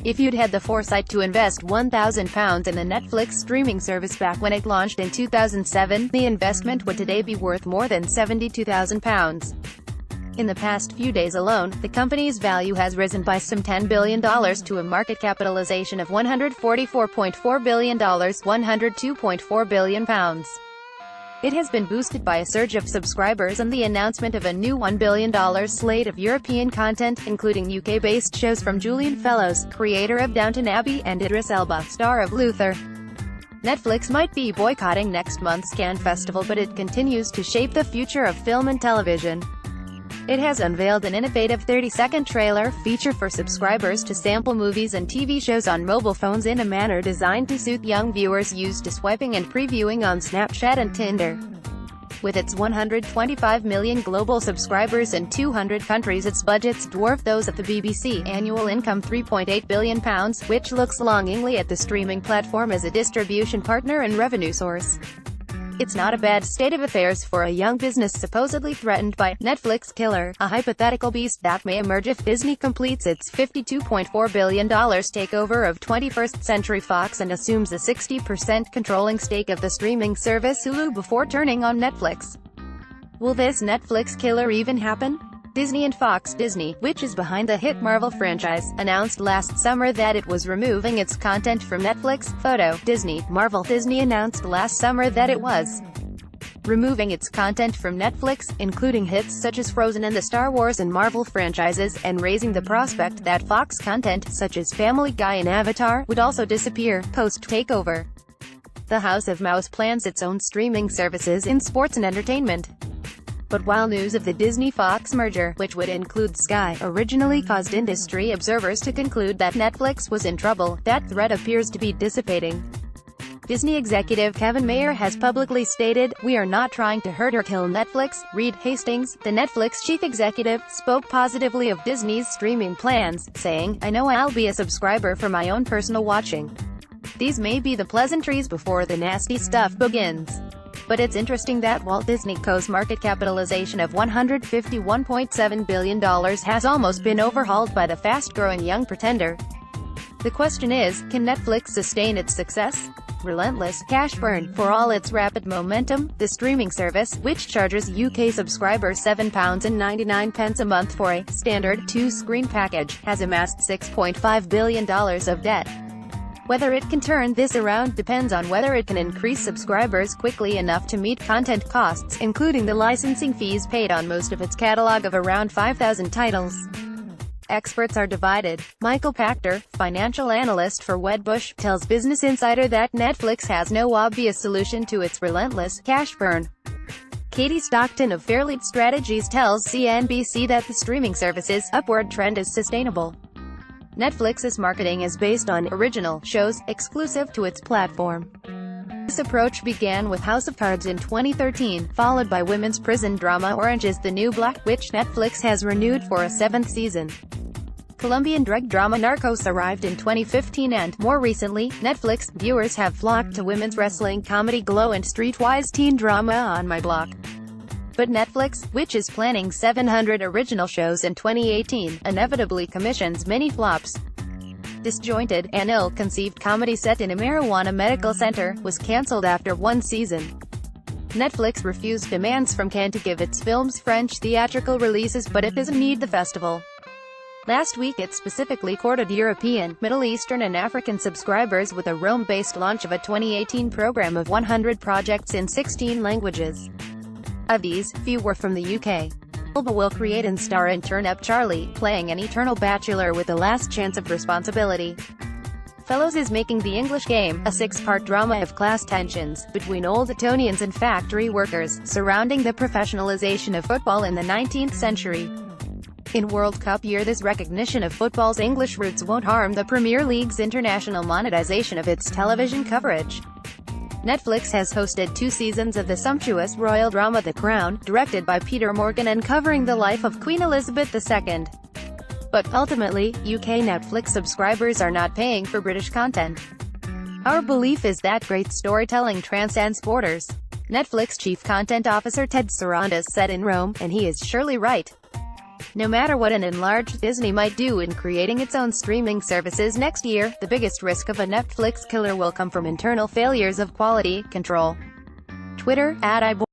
If you'd had the foresight to invest £1,000 in the Netflix streaming service back when it launched in 2007, the investment would today be worth more than £72,000. In the past few days alone, the company's value has risen by some $10 billion to a market capitalization of $144.4 billion, £102.4 billion. It has been boosted by a surge of subscribers and the announcement of a new $1 billion slate of European content, including UK-based shows from Julian Fellowes, creator of Downton Abbey, and Idris Elba, star of Luther. Netflix might be boycotting next month's Cannes Festival, but it continues to shape the future of film and television. It has unveiled an innovative 30-second trailer feature for subscribers to sample movies and TV shows on mobile phones in a manner designed to suit young viewers used to swiping and previewing on Snapchat and Tinder. With its 125 million global subscribers in 200 countries, its budgets dwarf those at the BBC, annual income £3.8 billion, which looks longingly at the streaming platform as a distribution partner and revenue source. It's not a bad state of affairs for a young business supposedly threatened by Netflix killer, a hypothetical beast that may emerge if Disney completes its $52.4 billion takeover of 21st Century Fox and assumes a 60% controlling stake of the streaming service Hulu before turning on Netflix. Will this Netflix killer even happen? Disney and Fox. Disney, which is behind the hit Marvel franchise, announced last summer that it was removing its content from Netflix. Photo. Disney. Marvel. Disney announced last summer that it was removing its content from Netflix, including hits such as Frozen and the Star Wars and Marvel franchises, and raising the prospect that Fox content, such as Family Guy and Avatar, would also disappear, post-takeover. The House of Mouse plans its own streaming services in sports and entertainment. But while news of the Disney-Fox merger, which would include Sky, originally caused industry observers to conclude that Netflix was in trouble, that threat appears to be dissipating. Disney executive Kevin Mayer has publicly stated, "We are not trying to hurt or kill Netflix." Reed Hastings, the Netflix chief executive, spoke positively of Disney's streaming plans, saying, "I know I'll be a subscriber for my own personal watching. These may be the pleasantries before the nasty stuff begins." But it's interesting that Walt Disney Co.'s market capitalization of $151.7 billion has almost been overhauled by the fast-growing young pretender. The question is, can Netflix sustain its success? Relentless cash burn. For all its rapid momentum, the streaming service, which charges UK subscribers £7.99 a month for a standard 2-screen package, has amassed $6.5 billion of debt. Whether it can turn this around depends on whether it can increase subscribers quickly enough to meet content costs, including the licensing fees paid on most of its catalog of around 5,000 titles. Experts are divided. Michael Pachter, financial analyst for Wedbush, tells Business Insider that Netflix has no obvious solution to its relentless cash burn. Katie Stockton of Fairlead Strategies tells CNBC that the streaming service's upward trend is sustainable. Netflix's marketing is based on original shows, exclusive to its platform. This approach began with House of Cards in 2013, followed by women's prison drama Orange is the New Black, which Netflix has renewed for a 7th season. Colombian drug drama Narcos arrived in 2015 and, more recently, Netflix viewers have flocked to women's wrestling comedy Glow and streetwise teen drama On My Block. But Netflix, which is planning 700 original shows in 2018, inevitably commissions many flops. Disjointed, an ill-conceived comedy set in a marijuana medical center, was cancelled after 1 season. Netflix refused demands from Cannes to give its films French theatrical releases, but it doesn't need the festival. Last week it specifically courted European, Middle Eastern and African subscribers with a Rome-based launch of a 2018 program of 100 projects in 16 languages. Of these, few were from the UK. Elba will create and star in Turn Up Charlie, playing an eternal bachelor with the last chance of responsibility. Fellowes is making The English Game, a 6-part drama of class tensions between old Etonians and factory workers, surrounding the professionalization of football in the 19th century. In World Cup year, this recognition of football's English roots won't harm the Premier League's international monetization of its television coverage. Netflix has hosted 2 seasons of the sumptuous royal drama The Crown, directed by Peter Morgan and covering the life of Queen Elizabeth II. But, ultimately, UK Netflix subscribers are not paying for British content. "Our belief is that great storytelling transcends borders," Netflix Chief Content Officer Ted Sarandos said in Rome, and he is surely right. No matter what an enlarged Disney might do in creating its own streaming services next year, the biggest risk of a Netflix killer will come from internal failures of quality control. Twitter, @iboycott